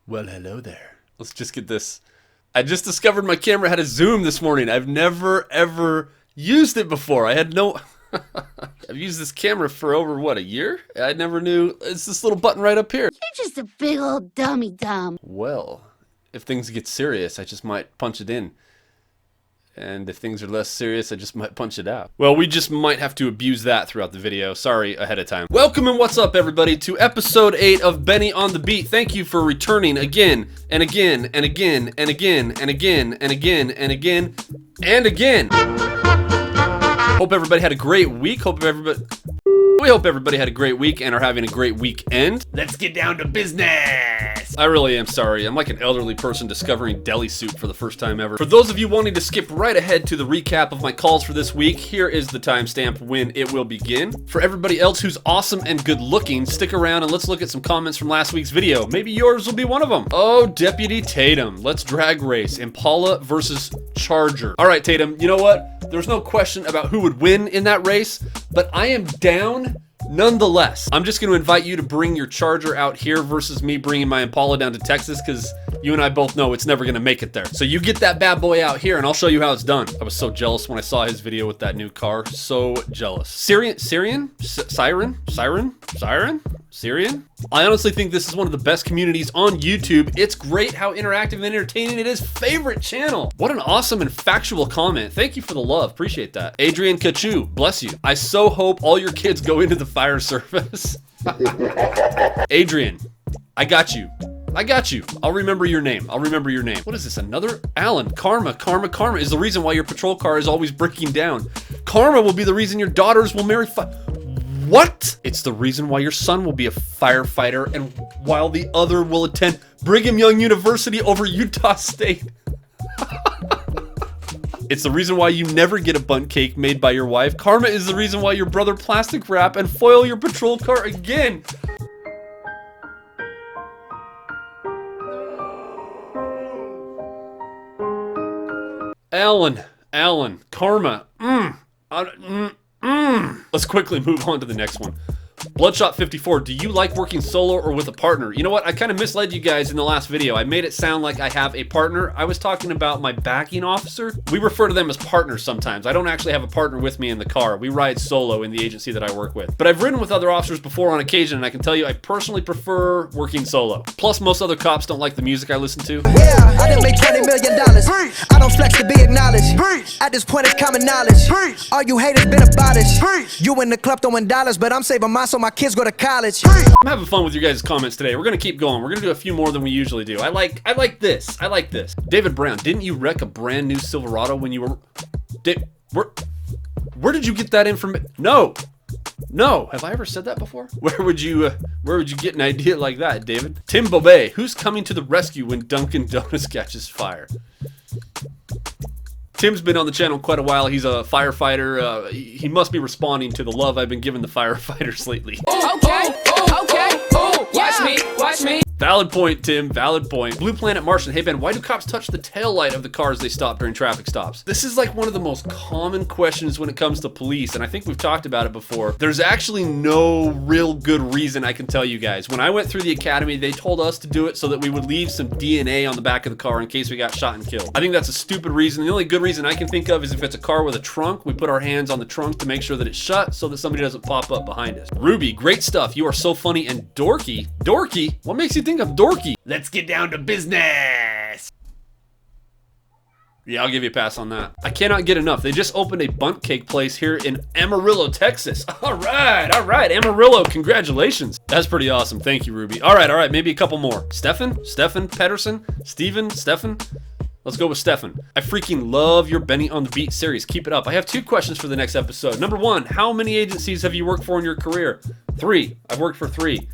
Well, hello there. Let's just get this. I just discovered my camera had a zoom this morning. I've never, ever used it before. I had no... I've used this camera for over, what, a year? I never knew. It's this little button right up here. You're just a big old dummy dumb. Well, if things get serious, I just might punch it in. And if things are less serious, I just might punch it out. Well, we just might have to abuse that throughout the video. Sorry ahead of time. Welcome and what's up, everybody, to episode 8 of Benny on the Beat. Thank you for returning again and again and again and again and again and again and again and again. Hope everybody had a great week. We hope everybody had a great week and are having a great weekend. Let's get down to business. I really am sorry. I'm like an elderly person discovering deli soup for the first time ever. For those of you wanting to skip right ahead to the recap of my calls for this week, here is the timestamp when it will begin. For everybody else who's awesome and good looking, stick around and let's look at some comments from last week's video. Maybe yours will be one of them. Oh, Deputy Tatum. Let's drag race. Impala versus Charger. All right, Tatum, you know what? There's no question about who would win in that race, but I am down nonetheless. I'm just going to invite you to bring your Charger out here versus me bringing my Impala down to Texas, because you and I both know it's never going to make it there. So you get that bad boy out here and I'll show you how it's done. I was so jealous when I saw his video with that new car. So jealous. Syrian? I honestly think this is one of the best communities on YouTube. It's great how interactive and entertaining it is. Favorite channel. What an awesome and factual comment. Thank you for the love. Appreciate that. Adrian Kachu, bless you. I so hope all your kids go into the fire service. Adrian, I got you. I'll remember your name. What is this? Another? Alan, Karma is the reason why your patrol car is always breaking down. Karma will be the reason your daughters will marry What? It's the reason why your son will be a firefighter and while the other will attend Brigham Young University over Utah State. It's the reason why you never get a bundt cake made by your wife. Karma is the reason why your brother plastic wrap and foil your patrol car again. Alan, Karma. Let's quickly move on to the next one. Bloodshot 54, do you like working solo or with a partner? You know what? I kind of misled you guys in the last video. I made it sound like I have a partner. I was talking about my backing officer. We refer to them as partners sometimes. I don't actually have a partner with me in the car. We ride solo in the agency that I work with. But I've ridden with other officers before on occasion, and I can tell you I personally prefer working solo. Plus, most other cops don't like the music I listen to. Yeah, I done made $20 million. I don't flex to be acknowledged. At this point, it's common knowledge. All you haters been abolished. You in the club throwing dollars, but I'm saving mine so my kids go to college. I'm having fun with your guys' comments today. We're gonna keep going. We're gonna do a few more than we usually do. I like this. David Brown, didn't you wreck a brand new Silverado when you were... Where did you get that information? No. Have I ever said that before? Where would you get an idea like that, David? Tim Bobet, who's coming to the rescue when Dunkin' Donuts catches fire? Tim's been on the channel quite a while. He's a firefighter. He must be responding to the love I've been giving the firefighters lately. Okay. Watch me. Valid point, Tim. Valid point. Blue Planet Martian. Hey, Ben, why do cops touch the taillight of the cars they stop during traffic stops? This is like one of the most common questions when it comes to police, and I think we've talked about it before. There's actually no real good reason I can tell you guys. When I went through the academy, they told us to do it so that we would leave some DNA on the back of the car in case we got shot and killed. I think that's a stupid reason. The only good reason I can think of is if it's a car with a trunk, we put our hands on the trunk to make sure that it's shut so that somebody doesn't pop up behind us. Ruby, great stuff. You are so funny and dorky. Dorky? What makes you think I'm dorky? Let's get down to business. Yeah, I'll give you a pass on that. I cannot get enough. They just opened a bundt cake place here in Amarillo, Texas. All right, Amarillo, congratulations. That's pretty awesome. Thank you, Ruby. All right, maybe a couple more. Stefan Pedersen, Stefan. Let's go with Stefan. I freaking love your Benny on the Beat series. Keep it up. I have 2 questions for the next episode. Number 1, how many agencies have you worked for in your career? 3. I've worked for 3.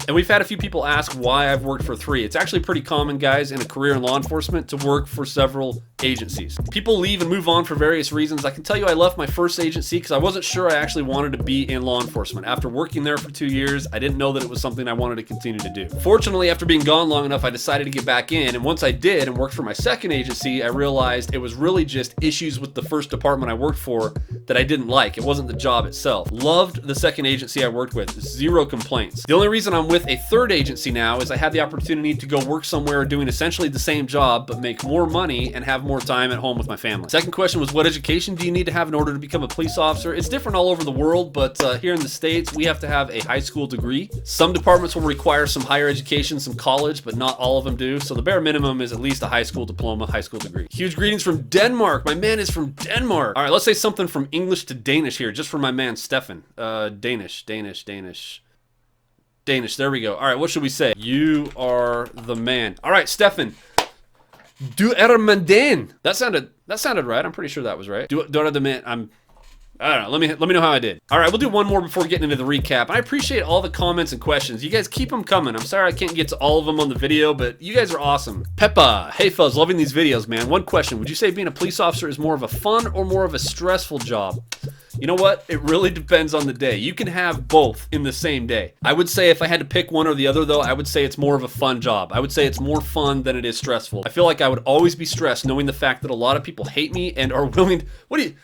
And we've had a few people ask why I've worked for 3. It's actually pretty common, guys, in a career in law enforcement to work for several agencies. People leave and move on for various reasons. I can tell you I left my first agency because I wasn't sure I actually wanted to be in law enforcement. After working there for 2 years, I didn't know that it was something I wanted to continue to do. Fortunately, after being gone long enough, I decided to get back in, and once I did and worked for my second agency, I realized it was really just issues with the first department I worked for that I didn't like. It wasn't the job itself. Loved the second agency I worked with. 0 complaints. The only reason I'm with with a third agency now is I have the opportunity to go work somewhere doing essentially the same job, but make more money and have more time at home with my family. Second question was, what education do you need to have in order to become a police officer? It's different all over the world, but here in the States, we have to have a high school degree. Some departments will require some higher education, some college, but not all of them do. So the bare minimum is at least a high school diploma, high school degree. Huge greetings from Denmark. My man is from Denmark. All right, let's say something from English to Danish here, just for my man, Stefan. Danish. There we go. All right, what should we say? You are the man. All right, Stefan. Du er man den. That sounded right. I'm pretty sure that was right. Du er the man. I don't know. Let me know how I did. All right, we'll do one more before getting into the recap. I appreciate all the comments and questions. You guys keep them coming. I'm sorry I can't get to all of them on the video, but you guys are awesome. Peppa, hey fellas, loving these videos, man. One question: would you say being a police officer is more of a fun or more of a stressful job? You know what? It really depends on the day. You can have both in the same day. I would say if I had to pick one or the other, though, I would say it's more of a fun job. I would say it's more fun than it is stressful. I feel like I would always be stressed knowing the fact that a lot of people hate me and are willing to,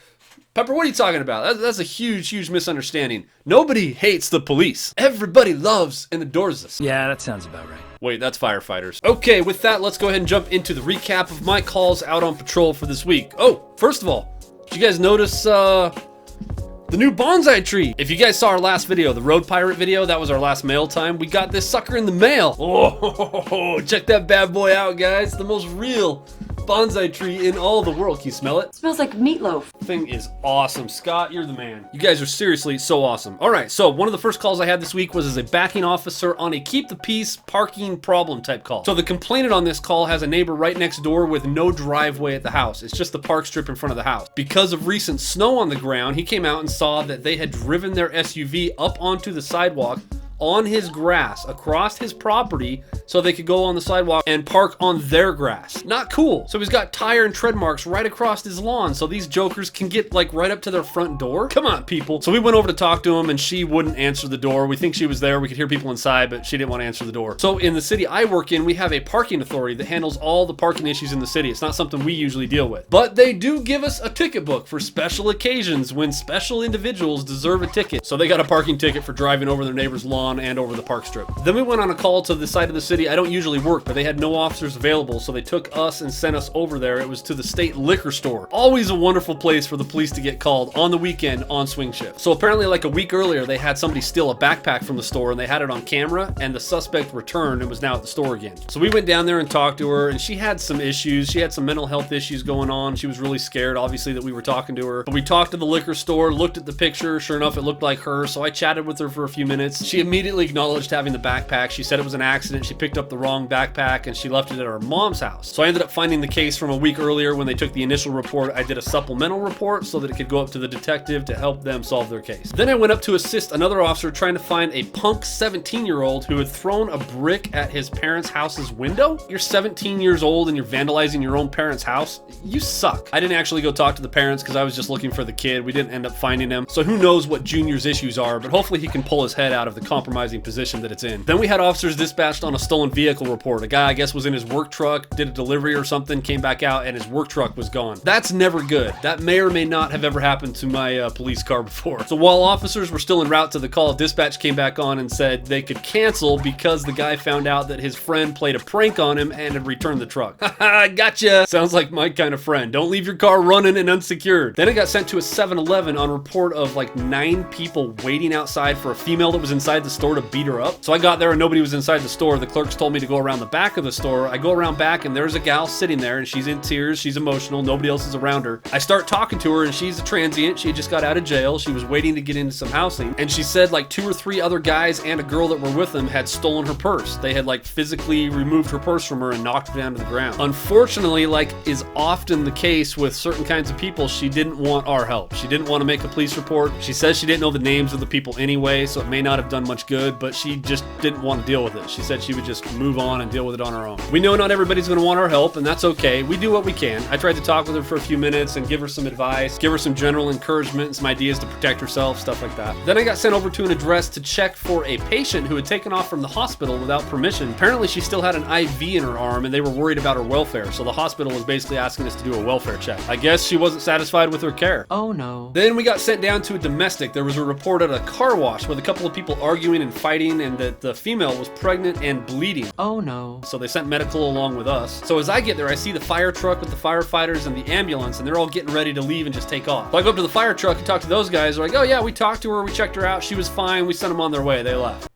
Pepper, what are you talking about? That's a huge misunderstanding. Nobody hates the police. Everybody loves and adores us. Yeah, that sounds about right. Wait, that's firefighters. Okay, with that, let's go ahead and jump into the recap of my calls out on patrol for this week. Oh, first of all, did you guys notice the new bonsai tree? If you guys saw our last video, the Road Pirate video, that was our last mail time. We got this sucker in the mail. Oh, check that bad boy out, guys. The most real bonsai tree in all the world. Can you smell it? It smells like meatloaf. Thing is awesome. Scott, you're the man. You guys are seriously so awesome. All right, so one of the first calls I had this week was as a backing officer on a keep the peace parking problem type call. So the complainant on this call has a neighbor right next door with no driveway at the house. It's just the park strip in front of the house. Because of recent snow on the ground, he came out and saw that they had driven their SUV up onto the sidewalk on his grass across his property so they could go on the sidewalk and park on their grass. Not cool. So he's got tire and tread marks right across his lawn so these jokers can get like right up to their front door. Come on, people. So we went over to talk to him and she wouldn't answer the door. We think she was there. We could hear people inside, but she didn't want to answer the door. So in the city I work in, we have a parking authority that handles all the parking issues in the city. It's not something we usually deal with, but they do give us a ticket book for special occasions when special individuals deserve a ticket. So they got a parking ticket for driving over their neighbor's lawn and over the park strip. Then we went on a call to the side of the city. I don't usually work, but they had no officers available, so they took us and sent us over there. It was to the state liquor store. Always a wonderful place for the police to get called on the weekend on swing shift. So apparently like a week earlier, they had somebody steal a backpack from the store and they had it on camera and the suspect returned and was now at the store again. So we went down there and talked to her and she had some issues. She had some mental health issues going on. She was really scared, obviously, that we were talking to her. But we talked to the liquor store, looked at the picture. Sure enough, it looked like her. So I chatted with her for a few minutes. She immediately acknowledged having the backpack. She said it was an accident. She picked up the wrong backpack and she left it at her mom's house. So I ended up finding the case from a week earlier when they took the initial report. I did a supplemental report so that it could go up to the detective to help them solve their case. Then I went up to assist another officer trying to find a punk 17-year-old who had thrown a brick at his parents' house's window. You're 17 years old and you're vandalizing your own parents' house. You suck. I didn't actually go talk to the parents because I was just looking for the kid. We didn't end up finding him. So who knows what Junior's issues are, but hopefully he can pull his head out of the compromising position that it's in. Then we had officers dispatched on a stolen vehicle report. A guy, I guess, was in his work truck, did a delivery or something, came back out, and his work truck was gone. That's never good. That may or may not have ever happened to my police car before. So while officers were still en route to the call, dispatch came back on and said they could cancel because the guy found out that his friend played a prank on him and had returned the truck. Haha, gotcha! Sounds like my kind of friend. Don't leave your car running and unsecured. Then it got sent to a 7-Eleven on report of like 9 people waiting outside for a female that was inside the store to beat her up. So I got there and nobody was inside the store. The clerks told me to go around the back of the store. I go around back and there's a gal sitting there and she's in tears. She's emotional. Nobody else is around her. I start talking to her and she's a transient. She had just got out of jail. She was waiting to get into some housing. And she said like 2 or 3 other guys and a girl that were with them had stolen her purse. They had like physically removed her purse from her and knocked her down to the ground. Unfortunately, like is often the case with certain kinds of people, she didn't want our help. She didn't want to make a police report. She says she didn't know the names of the people anyway, so it may not have done much good, but she just didn't want to deal with it. She said she would just move on and deal with it on her own. We know not everybody's going to want our help, and that's okay. We do what we can. I tried to talk with her for a few minutes and give her some advice, give her some general encouragement and some ideas to protect herself, stuff like that. Then I got sent over to an address to check for a patient who had taken off from the hospital without permission. Apparently she still had an IV in her arm and they were worried about her welfare, so the hospital was basically asking us to do a welfare check. I guess she wasn't satisfied with her care. Oh no. Then we got sent down to a domestic. There was a report at a car wash with a couple of people arguing arguing and fighting, and that the female was pregnant and bleeding. Oh no. So they sent medical along with us. So as I get there, I see the fire truck with the firefighters and the ambulance, and they're all getting ready to leave and just take off. So I go up to the fire truck and talk to those guys. They're like, oh yeah, we talked to her, we checked her out, she was fine, we sent them on their way, they left.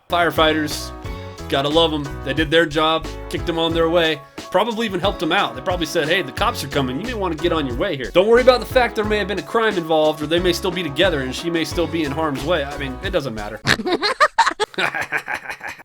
Firefighters, gotta love them. They did their job, kicked them on their way, probably even helped them out. They probably said, hey, the cops are coming, you may want to get on your way here. Don't worry about the fact there may have been a crime involved, or they may still be together and she may still be in harm's way. I mean, it doesn't matter.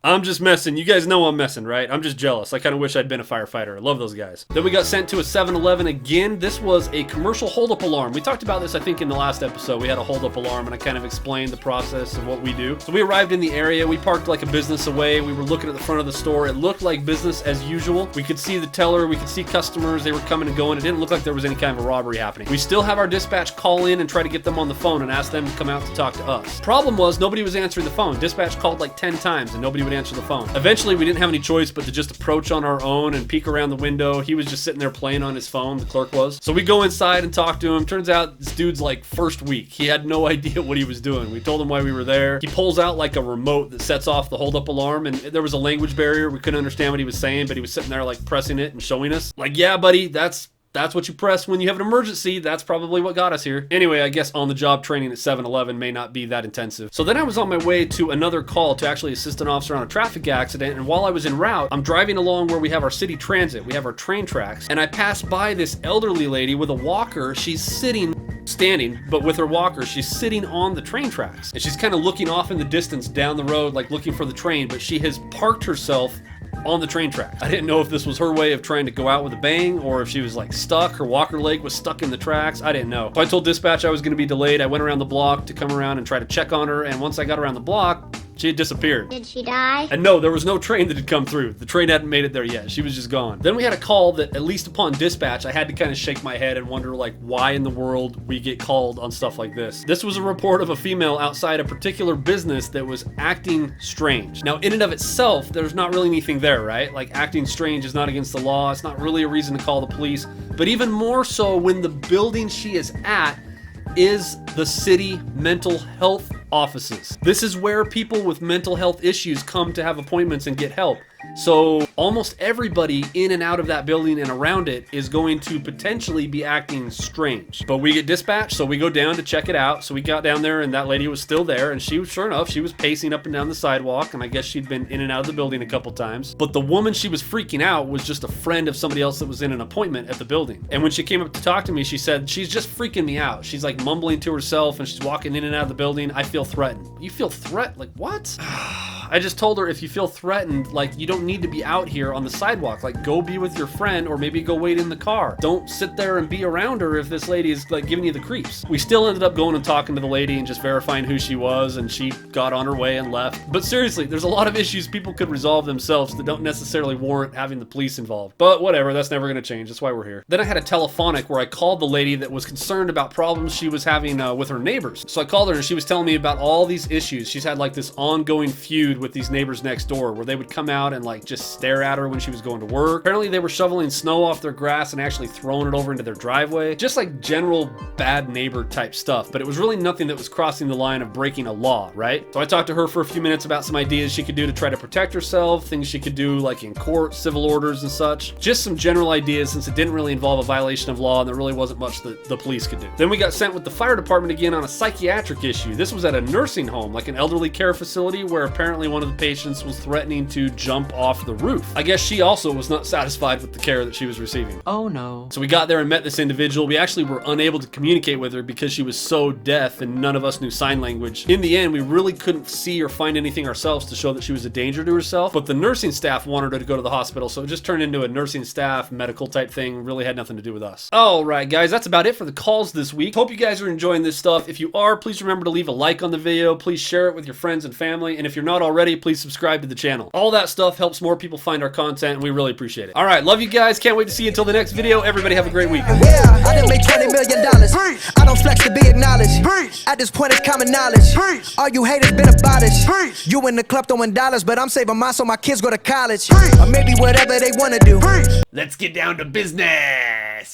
I'm just messing. You guys know I'm messing, right? I'm just jealous. I kind of wish I'd been a firefighter. I love those guys. Then we got sent to a 7-Eleven again. This was a commercial holdup alarm. We talked about this, I think, in the last episode. We had a holdup alarm, and I kind of explained the process of what we do. So we arrived in the area. We parked like a business away. We were looking at the front of the store. It looked like business as usual. We could see the teller. We could see customers. They were coming and going. It didn't look like there was any kind of a robbery happening. We still have our dispatch call in and try to get them on the phone and ask them to come out to talk to us. Problem was, nobody was answering the phone. Dispatch called like 10 times, and nobody would answer the phone. Eventually, we didn't have any choice but to just approach on our own and peek around the window. He was just sitting there playing on his phone, the clerk was. So we go inside and talk to him. Turns out this dude's like first week. He had no idea what he was doing. We told him why we were there. He pulls out like a remote that sets off the hold-up alarm, and there was a language barrier. We couldn't understand what he was saying, but he was sitting there like pressing it and showing us. Like, yeah, buddy, that's what you press when you have an emergency. That's probably what got us here. Anyway, I guess on-the-job training at 7-Eleven may not be that intensive. So then I was on my way to another call to actually assist an officer on a traffic accident, and while I was en route, I'm driving along where we have our city transit. We have our train tracks, and I passed by this elderly lady with a walker. She's standing, but with her walker, she's sitting on the train tracks. And she's kind of looking off in the distance down the road, like looking for the train, but she has parked herself on the train tracks. I didn't know if this was her way of trying to go out with a bang, or if she was like stuck, her walker leg was stuck in the tracks. I didn't know. So I told dispatch I was going to be delayed. I went around the block to come around and try to check on her, and once I got around the block, she had disappeared. Did she die? And no, there was no train that had come through. The train hadn't made it there yet. She was just gone. Then we had a call that, at least upon dispatch, I had to kind of shake my head and wonder, like, why in the world we get called on stuff like this. This was a report of a female outside a particular business that was acting strange. Now, in and of itself, there's not really anything there, right? Like, acting strange is not against the law. It's not really a reason to call the police. But even more so when the building she is at is the city mental health offices. This is where people with mental health issues come to have appointments and get help. So almost everybody in and out of that building and around it is going to potentially be acting strange. But we get dispatched, so we go down to check it out. So we got down there, and that lady was still there, and she was, sure enough, she was pacing up and down the sidewalk, and I guess she'd been in and out of the building a couple times. But the woman she was freaking out was just a friend of somebody else that was in an appointment at the building. And when she came up to talk to me, she said, she's just freaking me out. She's like mumbling to herself, and she's walking in and out of the building. I feel threatened. You feel threatened? Like, what? I just told her, if you feel threatened, like, you don't need to be out here on the sidewalk. Like, go be with your friend, or maybe go wait in the car. Don't sit there and be around her if this lady is like giving you the creeps. We still ended up going and talking to the lady and just verifying who she was, and she got on her way and left. But seriously, there's a lot of issues people could resolve themselves that don't necessarily warrant having the police involved. But whatever, that's never gonna change. That's why we're here. Then I had a telephonic where I called the lady that was concerned about problems she was having with her neighbors. So I called her, and she was telling me about all these issues. She's had like this ongoing feud with these neighbors next door, where they would come out and like just stare at her when she was going to work. Apparently they were shoveling snow off their grass and actually throwing it over into their driveway. Just like general bad neighbor type stuff, but it was really nothing that was crossing the line of breaking a law, right? So I talked to her for a few minutes about some ideas she could do to try to protect herself, things she could do like in court, civil orders and such. Just some general ideas, since it didn't really involve a violation of law and there really wasn't much that the police could do. Then we got sent with the fire department again on a psychiatric issue. This was at a nursing home, like an elderly care facility, where apparently one of the patients was threatening to jump off the roof. I guess she also was not satisfied with the care that she was receiving. Oh no. So we got there and met this individual. We actually were unable to communicate with her because she was so deaf and none of us knew sign language. In the end, we really couldn't see or find anything ourselves to show that she was a danger to herself, but the nursing staff wanted her to go to the hospital, so it just turned into a nursing staff medical type thing. Really had nothing to do with us. All right, guys, that's about it for the calls this week. Hope you guys are enjoying this stuff. If you are, please remember to leave a like on the video. Please share it with your friends and family, and if you're not already, please subscribe to the channel. All that stuff helps more people find our content, and we really appreciate it. All right, love you guys. Can't wait to see you until the next video. Everybody have a great week. Yeah, I done made $20 million. I don't flex to be acknowledged. At this point, it's common knowledge. All you haters been abolished. You in the club throwing dollars, but I'm saving mine so my kids go to college. Or maybe whatever they wanna do. Let's get down to business.